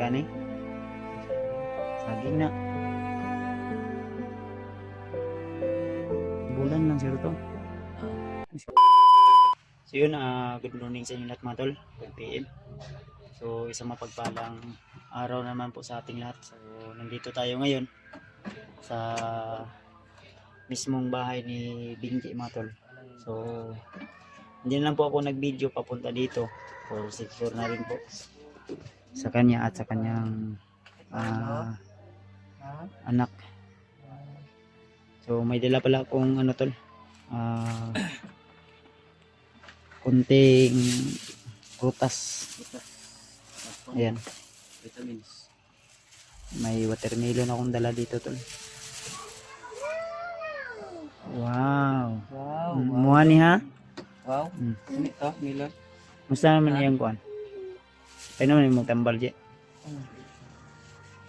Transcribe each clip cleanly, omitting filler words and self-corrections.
kani? Saging na. Bulan lang sir to. So yun, good morning sa inyo lahat mga tol. Good PM. So isang mapagpalang araw naman po sa ating lahat. So nandito tayo ngayon sa mismong bahay ni Binji mga tol. So hindi lang po ako nag-video papunta dito for secure na rin po sa kanya at sa kanyang anak. So may dala pala akong ano tol, kunting prutas. Ayan, Vitamins. may watermelon akong dala dito tol. Wow. Wow. Muha ni ha. Wow. Ano ito? Milon? Musta naman iyang kuan? Kaya naman yung magtambal dyan.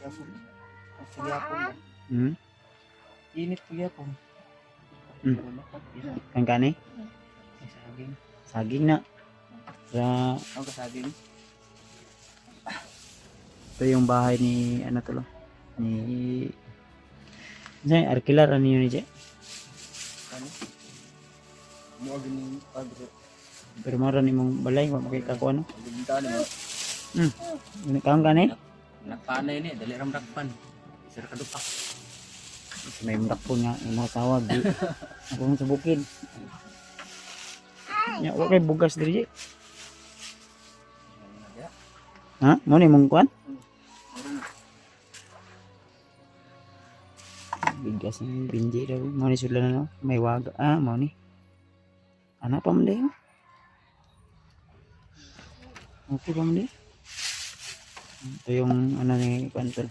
Yapon. Sige yapon ba? Init po yapon. Kan kani? Ay, saging. Saging na. Sa Ang kasaging. ito yung bahay ni ano to lo? Ni Arkilar ano yun ni Ano? Mua gini padre. pero maran imong balay wa makita ko ano. Binta ni mo. Ini kaon kani? Nakpanay ni dali ram dakpan. Sir kadupak. May mdak po nga imong tawag di. Ako sa bukid. Ya wa kay bugas diri. Ha? Mo ni mong kuan? Bigas ng Binji daw. Mo ni sila na no? May waga. Mo ni. Ano pa man din? Okay pa man din? Ito yung ano ni Pantol.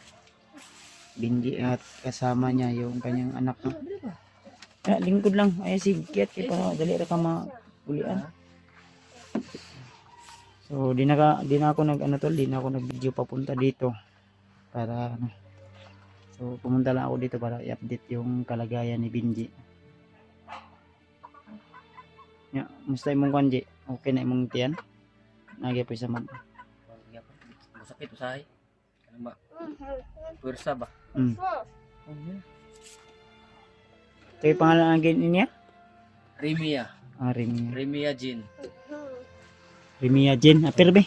Binji at kasama niya yung kanyang anak no? Lingkod lang. Ay sigit kay para dali ra ka magulian. So di na ako nag ano tol, di na ako nag video papunta dito para ano. So pumunta lang ako dito para i-update yung kalagayan ni Binji. Ya, musta imong kanji? Okay na imong tiyan? Nagya po sa mag. Masakit usahay. Ano ba? Pwersa ba? Ito yung pangalan ng niya? Remia. Remia. Remia Jean. Remia Jen. Perbe.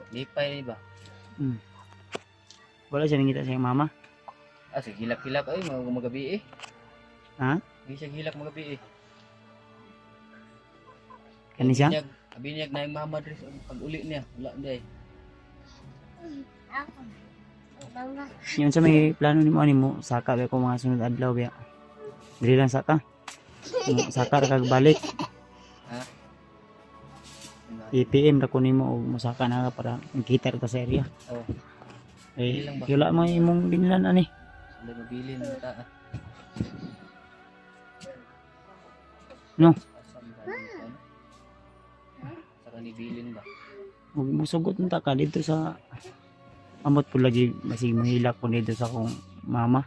Lipay ba? Wala siya nangita sa mama. Sige hilak-hilak ay magabi eh. Ha? Hindi siya hilak magabi eh. Kani siya? Abinyag na yung mama dres pag uli niya. Wala day. Yun sa may plano ni mo saka ba ko mga sunod adlaw ba. Dili lang saka. Saka ra kag balik. Ha? IPM ra ko nimo og musaka na para makita ra ta sa area. Oh. Eh wala mo imong binlan ani. Sila mabili ng ta. No. Sa kanibilin ba? Ug musugot nta ka dito sa amot po lagi masig mahilak po dito sa akong mama.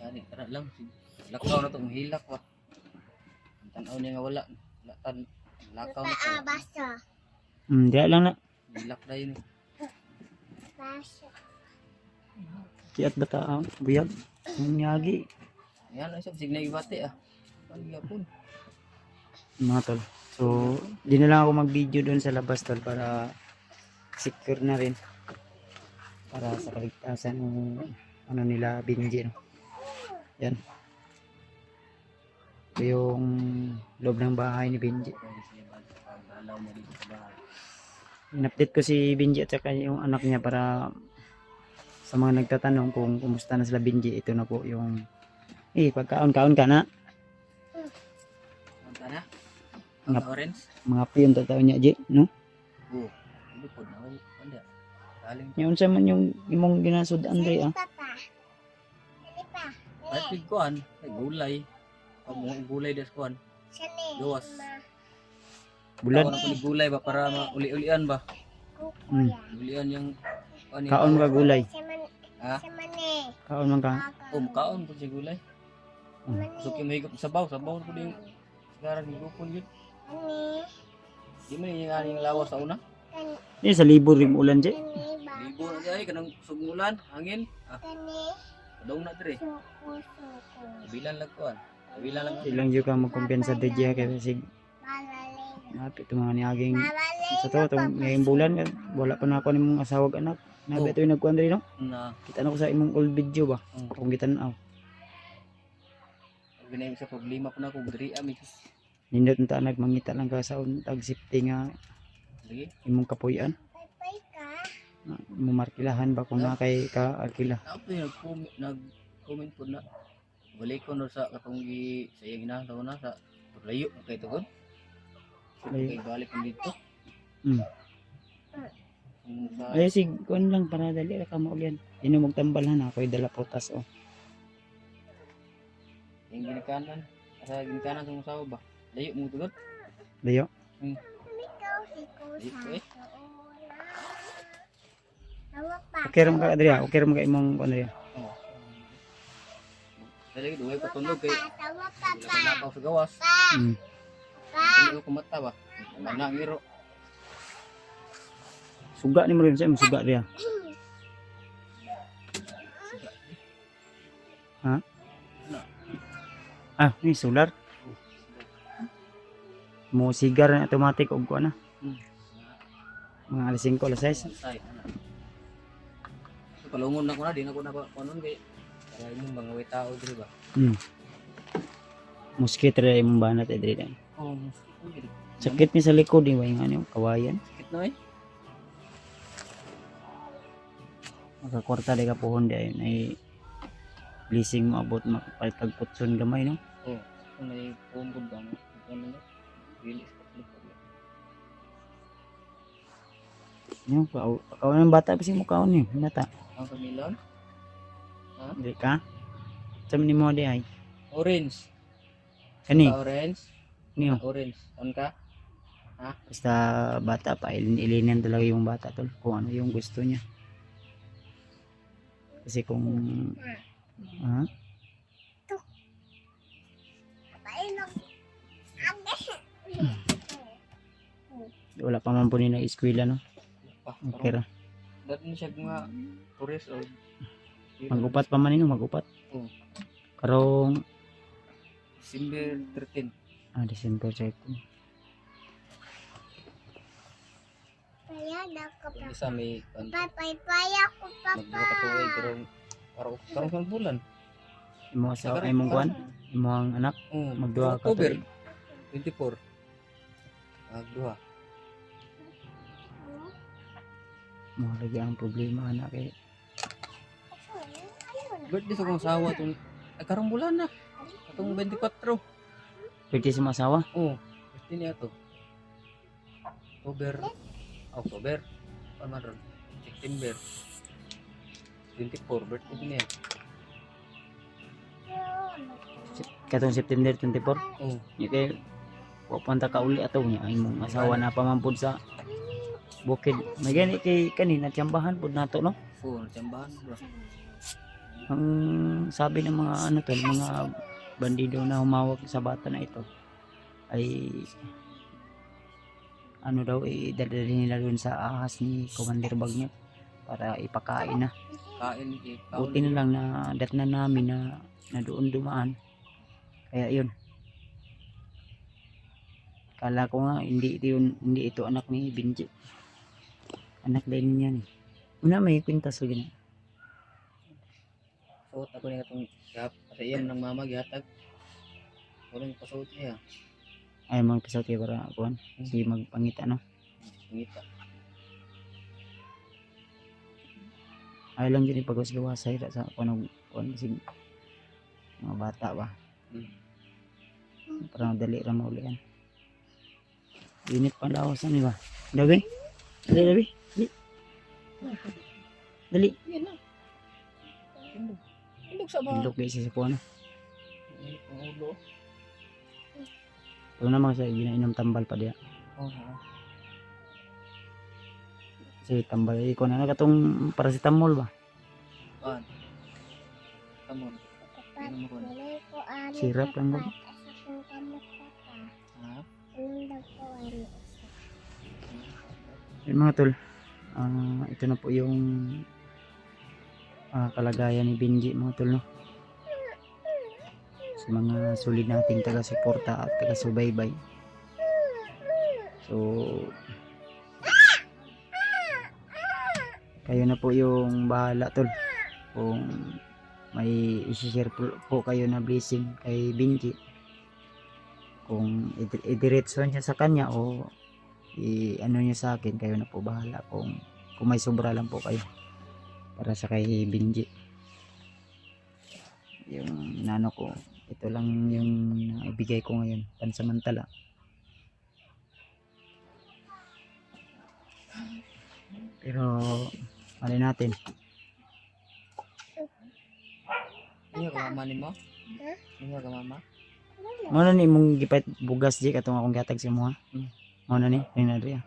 Kani tara lang. Lakaw na to hilak wa. Tanaw niya nga wala. Lakaw na to. Diya lang na. Hilak na yun. Kiat bata buyag. Ang nyagi. Yan ay sab signay ibate ah. Pagyapon. Mga tol. So, di na lang ako mag-video doon sa labas tol para secure na rin. Para sa kaligtasan ng ano nila Binji. No? Yan. Ito yung loob ng bahay ni Binji. In-update ko si Binji at saka yung anak niya para sa mga nagtatanong kung kumusta na sila Binji. Ito na po yung pagkaon-kaon ka na. Punta na? Mga, Orange? mga piyon tataon niya, Ji, no? Oo. Hindi po na. Wala. Galing. Yun sa man yung imong ginasud, Andre, Pagpig kuhan. Ay gulay. Pag mga gulay des kuhan. Gawas. Bulad. Kawan ako ni gulay ba para mauli-ulian ba? Ulian yung ano, Kaon ka gulay. ha? Kaon man ka. Kaon po si gulay. So kaya mahigop sabaw ko din. Sekarang higupon yun. Di man yung aning lawas sa una. Ini sa libur ring ulan dyan. Libo na siya kanang sugmulan, hangin. Kadong na dire. Bilan lang kuan. Bilan lang. Ilang yung ka magkumpiyansa sa DJ kaya sig napit yung mga niaging sa to itong ngayong bulan wala pa na ako ng mga asawag anak. Nabi ito yung nagkuhan rin no? Na. Kita na ko sa imong old video ba? Kung kita na Binay sa problema pa na ko diri ami. Nindot na nagmangita lang ka sa tag safety nga Sige. imong kapuyan. Mumarkilahan ba kung na kay ka arkila. Ako yung nag-comment po na balik ko no sa katong sa iyang inahan na sa layo kay tugon. Layo. Kay balik ko dito. Sa Ay sig kuan lang para dali ra ka maulyan. Ino magtambalan ako'y dala prutas oh. yung ginikanan, sa ginikanan sa musawa ba? Layo mo tugon. Layo. Layo eh. Okay ra ka Adria, okay ra ka imong kuan Adria. Oh. Dali duwe ko tundog kay nakaw sa gawas. Hindi ko kumata ba? Manang iro. Suga ni mo rin sa imong suga Adria. Ha? Ah, ni solar. Mo sigar na automatic og kuan na. Mga alas 5 alas 6. Say, ana. Palungon na ko na, di na ko na panon kay kaya yung mga way tao diri ba? Muskit ra imong banat diri. Oh, Sakit ni sa likod ni yung ano, kawayan. sakit na eh. Makakwarta di ka pohon di ayun ay blessing mo abot makapalit kag putson gamay no. Oh, kung may pumbod ba mo? Ano na? Release ko. Yung kaon ng bata kasi mo kaon ni bata. Ang kamilon? Di ka? Sam ni mo di ay. Orange. Kani Ka orange? niyo. Orange. On ka? Basta bata pa ilinin talaga yung bata tol kung ano yung gusto niya. Kasi kung wala pa man po ni na eskwela no. Okay ra. Dati na siya mga tourist o Magupat pa man nino, magupat. Oo. Karong December 13. December 13. Isa may Paya ko magbuka katuig karong karong bulan. Imo sa imong kuan, imong anak magduha ka October tuig. 24. Magduha. Mo lagi ang problema anak kay Birthday sa kong asawa itong karong bulan na. Itong 24. pwede sa masawa. Oo. Birthday niya ito. October. Paano ron? September. 24. Birthday niya. Katong September 24. Oo. Ni kay pupunta ka uli ato niya ay imong asawa na pamampud sa bukid. May gani kay kanina tiyambahan pud nato no. Oo. Natsambahan bro. Ang sabi ng mga ano tol, mga bandido na humawak sa bata na ito ay ano daw idadalhin nila doon sa ahas ni Commander Bagnet para ipakain na. Kain ni Buti na lang na datnan namin na doon dumaan. Kaya yun. Kala ko nga hindi ito anak ni Benji. Anak din niya ni. Una may kwintas so gina. Suot ako niya itong gap. Kasi yan ng mama gihatag. Walang pasuot niya. Ay mga pisot kay para kuan. Si magpangita no. Ngita. Ay lang yun ipagawas-gawasay sa kuan si mga bata ba. Para madali ra maulian. Init pa lawas ni ba? Dabi? Dali. Dali. Yan na. Indog sa ba? Indok kasi sa kuan. Ang ulo. Ito naman sa ginainom tambal pa diya. Oo. Kasi tambal ko na katong paracetamol ba? Pan. Tamon. Inom ko na. Sirap lang ba? Ha? Yun mga tol, ito na po yung kalagayan ni Benji mga tol, no? Sa mga solid nating taga-suporta at taga-subaybay. So, kayo na po yung bahala tol. Kung may i-share po kayo na blessing kay Benji. Kung idiretso niya sa kanya o ano niya sa akin, kayo na po bahala. Kung may sobra lang po kayo para sa kay Benji. Yung nano ko, ito lang yung ibigay ko ngayon, pansamantala. Pero mali natin. Iya ka mama ni mo? Iya ka mama? Ano ni mong gipait bugas di katong akong gatag sa mo ha? Hmm. Ano ni? Ayun na rin.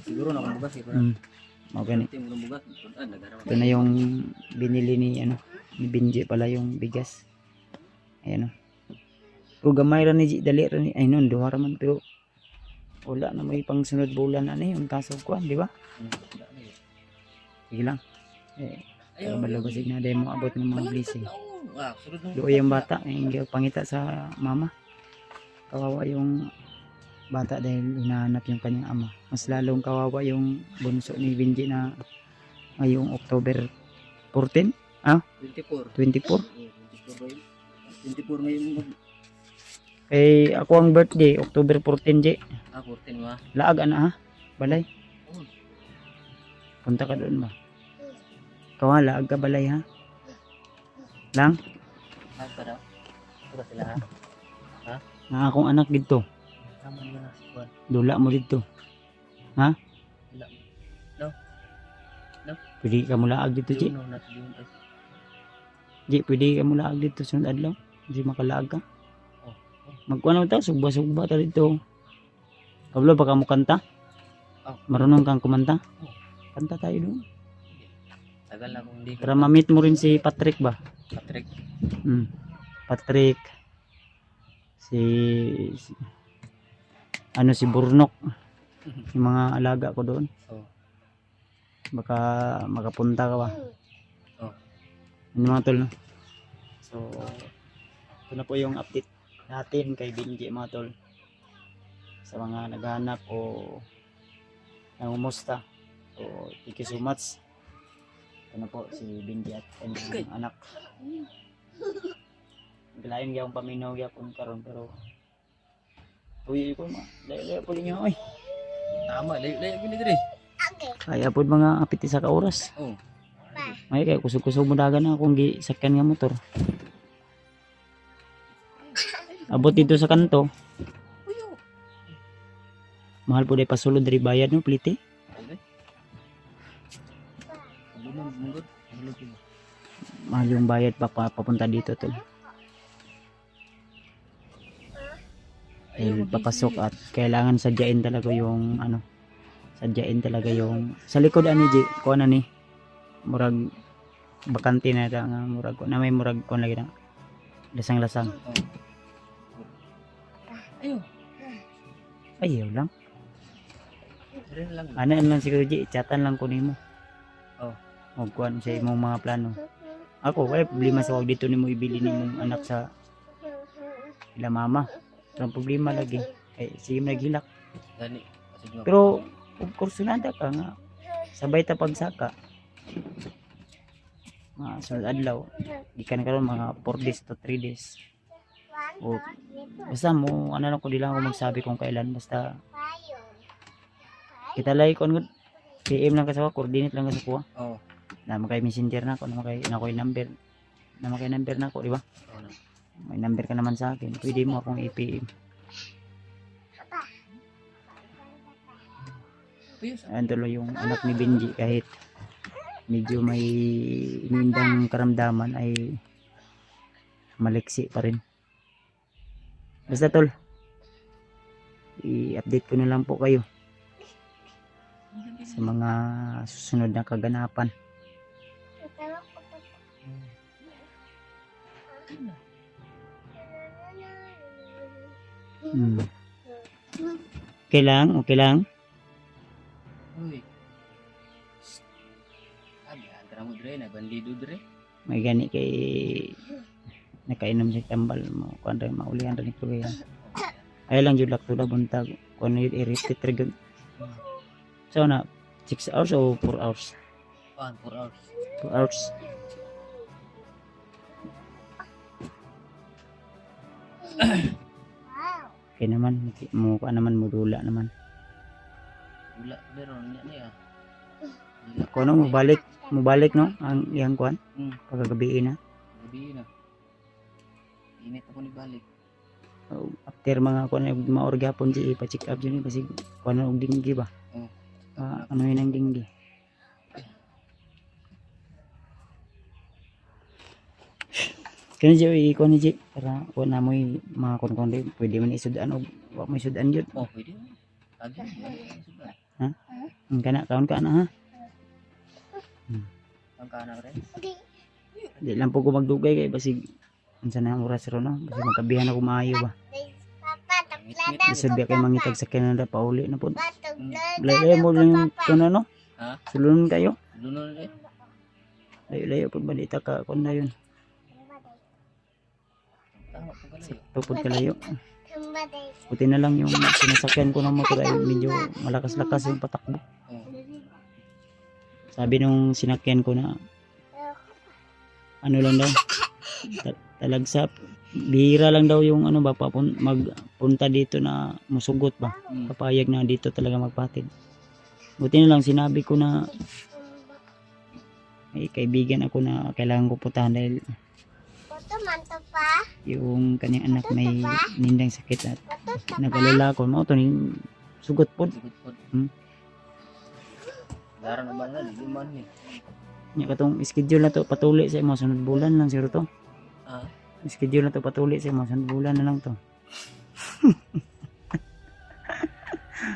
Siguro na akong bugas. Mau gani. Ito yung bugas. Nagarawan. Ito na yung binili ni ni Benji pala yung bigas. Ayan o. Pero gamay ra ni dali ra ni ay noon duha ra man pero wala na may pang sunod bulan ani yung kaso kuan, di ba? Sige lang. Pero balagosig na dahil mo abot ng mga blessing. Doon yung bata, hindi pangita sa mama. Kawawa yung bata dahil hinahanap yung kanyang ama. Mas lalong kawawa yung bunso ni Benji na ngayong October 14? 24. 24? 24 ngayon. Kay ako ang birthday, October 14, J. 14 ba? Laag ana ha? Balay. Oo. Punta ka doon ba? Ikaw ha, laag ka balay ha? Lang? Para sila ha? Nga akong anak dito. Tama na si Juan. Dula mo dito. Ha? No. Pwede ka mo laag dito, J. No, not doing it. J, pwede ka mo laag dito sunod adlaw. Hindi makalaag ka. Magkuha na ta, sugba-sugba ta dito. Pablo, baka mo kanta? Marunong kang kumanta? Kanta tayo doon. Tagal na kung hindi Para ma-meet mo rin si Patrick ba? Patrick. Patrick. Si si Burnok. Yung mga alaga ko doon. Baka makapunta ka ba? Ano mga tol, no? So, ito na po yung update natin kay Benji mga tol. Sa mga naghahanap o nangumusta. So, thank you so much. Ito na po si Benji at kanyang anak. Galain gyapon paminaw gyapon karon pero uy ko ma. Layo po ninyo oy. Tama, layo gini dire. Kaya po mga apit sa ka oras. Oh. May kay kusog-kusog mo dagan na akong gisakyan nga motor. Abot dito sa kanto. Mahal po day pasulod diri bayad no plite. Mahal yung bayad papunta dito tol. Papasok at kailangan sadyain talaga yung sadyain talaga yung sa likod ani J ko na ni murag bakante na ta nga murag na may murag kon lagi na lasang-lasang. Ayaw lang. Ano lang siguro J, chatan lang ko nimo. Magkuhan sa imong mga plano. Ako wala problema sa wag dito nimo ibili nimong anak sa ila mama. Walang problema lagi. Sige naghilak. Pero of course nada ka nga sabay ta pagsaka. Mga sunod adlaw. Di ka na karon mga 4 days to 3 days. O basta mo lang ko di lang ako magsabi kung kailan basta kita lay kon PM lang ka sa coordinate lang ka sa kuha. Na makay messenger na ako, na makay number. Na makay number na ako, di ba? May number ka naman sa akin. Pwede mo akong i-PM. Ayan tuloy yung anak ni Benji kahit medyo may inindang karamdaman ay maliksi pa rin. Basta tol, i-update ko na lang po kayo sa mga susunod na kaganapan. Okay lang, okay lang. Uy. Abi, agra mo dre, na bandido dre. May gani kay nakainom siya tambal mo kuan rin maulihan rin ito kaya. Ay lang jud lakto na buntag kuan yun irritate rin. So na 6 hours o 4 hours? 4 hours. 2 hours. Okay naman, mo ka naman modula naman. Wala, pero niya niya. Kung ano, mubalik no, ang iyang kuan, pagkagabi na. Gabi na. Init ako ni balik. After mga kuan, maorgapon siya, ipa-check up dyan, kasi kuan og dinggi ba? Ano yun ang dinggi? Kaya siya, ikuan ni Jay, para kuan na mo mga kuan pwede man isudan o wak mo isudan yun. Oh, pwede. Agi, sudah. Ang kana, kaon ka na ha? Ang kanan rin. Di lang po ko magdugay kay basig unsa na ang oras ro no, basig magkabihan ako maayo ba. Isod biya kay mangitag sa Canada pauli na pud. Layo mo lang yung kuno no? Ha? Sulunod kayo. Lunod rin. Layo pud balita ka kun na yun. Tama po kalayo. Tupod ka layo. Puti na lang yung sinasakyan ko ng motor ay medyo malakas-lakas yung patakbo. Sabi nung sinakyan ko na ano lang daw talagsap bihira lang daw yung ano ba magpunta dito na musugot ba papayag na dito talaga magpatid. Buti na lang sinabi ko na may kaibigan ako na kailangan ko puntahan dahil yung kanyang anak may nindang sakit at nag-alala ko mo ito yung sugot po. Sugot po. Darang naman na, di man eh. Nya katong schedule na to patuloy sa imo sunod bulan lang sir to. Schedule na to patuloy sa imo sunod bulan na lang to.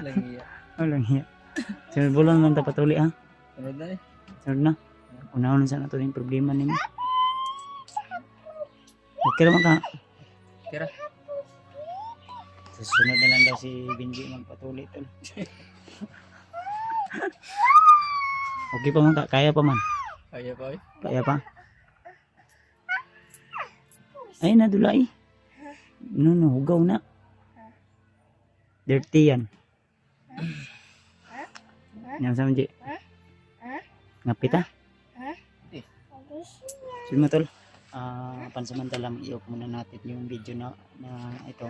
Lagi ya. Walang hiya. Sunod bulan lang ta patuloy ha. Sunod na eh. Sunod na. Unahon na sana to yung problema nimo. Okay naman ka. Kira. Susunod na lang daw si Benji magpatuloy to. Okay pa man ka, kaya pa man. Kaya pa eh. Kaya pa. Ay nadulay. No, hugaw na. Dirty yan. Yan sa Benji. Ngapit ha? Sige mo tol. Pansamantala i-off muna natin yung video na ito.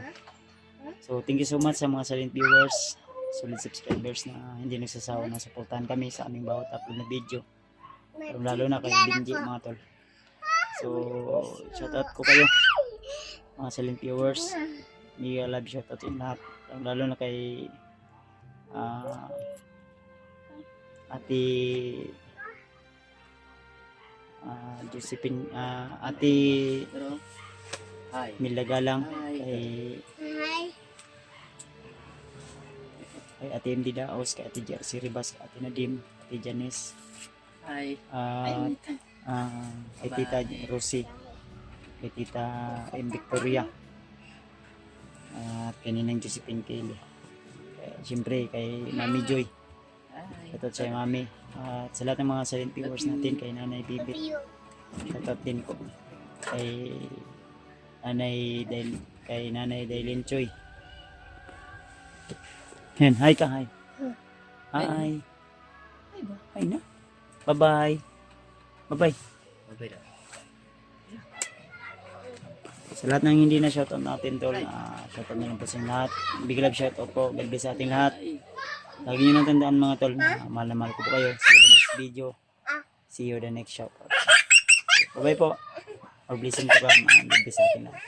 So thank you so much sa mga silent viewers, solid subscribers na hindi nagsasawa na suportahan kami sa aming bawat upload na video. Lalo na kay Benji mga tol. So shoutout ko kayo mga silent viewers. Mega love shoutout sa lahat. Lalo na kay Ate Josephine, Ate Milagalang, kay Ate MD Daos, kay Ate Jersey Ribas, kay Ate Nadim, Ate Janice, kay Tita Rosie, kay Tita M. Victoria, at kaninang Josephine Kelly. Siyempre kay Mami Joy. Shoutout sa Mami. At sa lahat ng mga silent viewers natin, kay Nanay Bibit. Shoutout din ko. Kay Nanay Dailin Choy. Yan, hi ka, hi. Hi. Hi na. Bye-bye. Bye-bye. Bye-bye na. Sa lahat ng hindi na shoutout natin tol, shoutout na lang po sa lahat. Big love shoutout po, God bless sa ating lahat. Lagi nyo nang tandaan mga tol na mahal na mahal ko po kayo. See you the next video. See you the next shoutout. Bye bye po. Or blessing po ka, God bless sa ating lahat.